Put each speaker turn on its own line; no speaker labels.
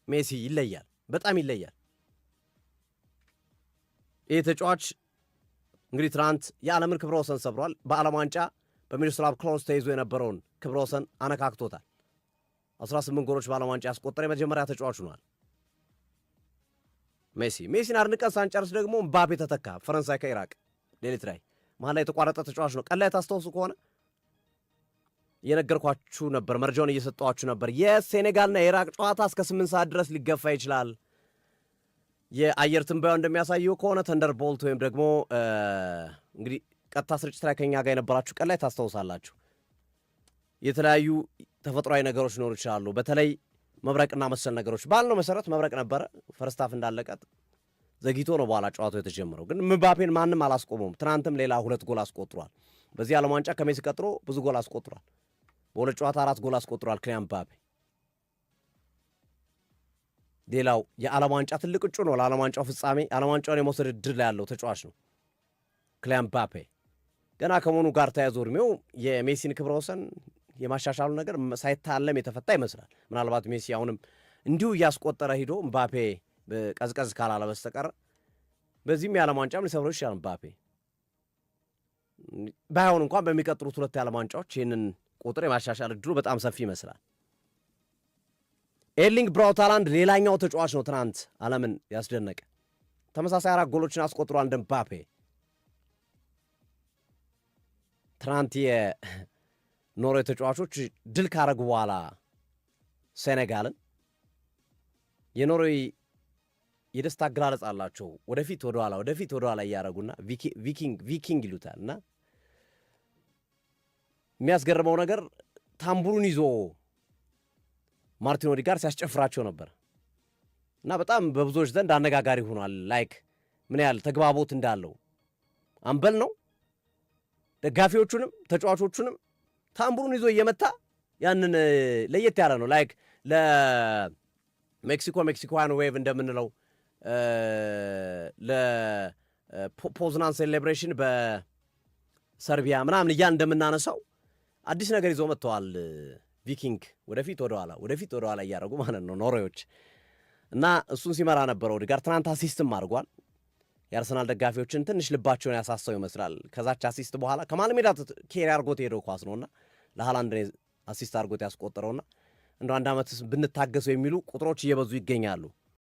ሜሲ ይለያል፣ በጣም ይለያል። ይህ ተጫዋች እንግዲህ ትናንት የዓለምን ክብረ ወሰን ሰብሯል። በዓለም ዋንጫ በሚሮስላቭ ክሎዝ ተይዞ የነበረውን ክብረ ወሰን አነካክቶታል። 18 ጎሎች በዓለም ዋንጫ ያስቆጠረ የመጀመሪያ ተጫዋች ሆኗል። ሜሲን አድንቀን ሳንጨርስ ደግሞ ምባፔ ተተካ። ፈረንሳይ ከኢራቅ ሌሊት ላይ መሀል ላይ የተቋረጠ ተጫዋች ነው። ቀን ላይ ታስታውሱ ከሆነ እየነገርኳችሁ ነበር፣ መረጃውን እየሰጠኋችሁ ነበር። የሴኔጋልና የኢራቅ ጨዋታ እስከ 8 ሰዓት ድረስ ሊገፋ ይችላል። የአየር ትንበያው እንደሚያሳየው ከሆነ ተንደርቦልት ወይም ደግሞ እንግዲህ ቀጥታ ስርጭት ላይ ከኛ ጋር የነበራችሁ ቀን ላይ ታስታውሳላችሁ። የተለያዩ ተፈጥሯዊ ነገሮች ሊኖሩ ይችላሉ። በተለይ መብረቅና መሰል ነገሮች ባልነው መሰረት መብረቅ ነበረ። ፈርስታፍ እንዳለቀት ዘግይቶ ነው በኋላ ጨዋታው የተጀመረው። ግን ምባፔን ማንም አላስቆመውም። ትናንትም ሌላ 2 ጎል አስቆጥሯል። በዚህ ዓለም ዋንጫ ከሜሲ ቀጥሮ ብዙ ጎል አስቆጥሯል። በሁለት ጨዋታ 4 ጎል አስቆጥሯል ክሊያን ምባፔ። ሌላው የዓለም ዋንጫ ትልቅ እጩ ነው ለዓለም ዋንጫው ፍጻሜ። ዓለም ዋንጫውን የመውሰድ ዕድል ያለው ተጫዋች ነው ክሊያን ምባፔ። ገና ከመሆኑ ጋር ተያይዞ እድሜው የሜሲን ክብረ ወሰን የማሻሻሉ ነገር ሳይታለም የተፈታ ይመስላል። ምናልባት ሜሲ አሁንም እንዲሁ እያስቆጠረ ሂዶ ምባፔ ቀዝቀዝ ካላለ በስተቀር በዚህም የዓለም ዋንጫም ሊሰብረው ይችላል። ምባፔ ባይሆን እንኳን በሚቀጥሉት 2 የዓለም ዋንጫዎች ይህንን ቁጥር የማሻሻል ዕድሉ በጣም ሰፊ ይመስላል። ኤርሊንግ ብራውት ሃላንድ ሌላኛው ተጫዋች ነው ትናንት ዓለምን ያስደነቀ። ተመሳሳይ 4 ጎሎችን አስቆጥሯል እንደ ምባፔ። ትናንት የኖርዌይ ተጫዋቾች ድል ካረጉ በኋላ ሴኔጋልን የኖርዌይ የደስታ አገላለጽ አላቸው። ወደፊት ወደኋላ እያደረጉና ቪኪንግ ይሉታል። እና የሚያስገርመው ነገር ታምቡሩን ይዞ ማርቲን ኦዴጋርድ ሲያስጨፍራቸው ነበር እና በጣም በብዙዎች ዘንድ አነጋጋሪ ሆኗል። ላይክ ምን ያህል ተግባቦት እንዳለው አምበል ነው። ደጋፊዎቹንም ተጫዋቾቹንም ታምቡሩን ይዞ እየመታ ያንን ለየት ያለ ነው። ላይክ ሜክሲኮያን ዌቭ እንደምንለው ለፖዝናን ሴሌብሬሽን በሰርቢያ ምናምን እያን እንደምናነሳው አዲስ ነገር ይዞ መጥተዋል። ቪኪንግ ወደፊት ወደኋላ እያደረጉ ማለት ነው ኖርዌዮች። እና እሱን ሲመራ ነበረ ኦዴጋርድ። ትናንት አሲስትም አድርጓል። የአርሰናል ደጋፊዎችን ትንሽ ልባቸውን ያሳሰው ይመስላል። ከዛች አሲስት በኋላ ከመሃል ሜዳ ኬሪ አድርጎት ሄደው ኳስ ነውና ለሃላንድ አሲስት አድርጎት ያስቆጠረውና እንደ አንድ ዓመት ብንታገሰው የሚሉ ቁጥሮች እየበዙ ይገኛሉ።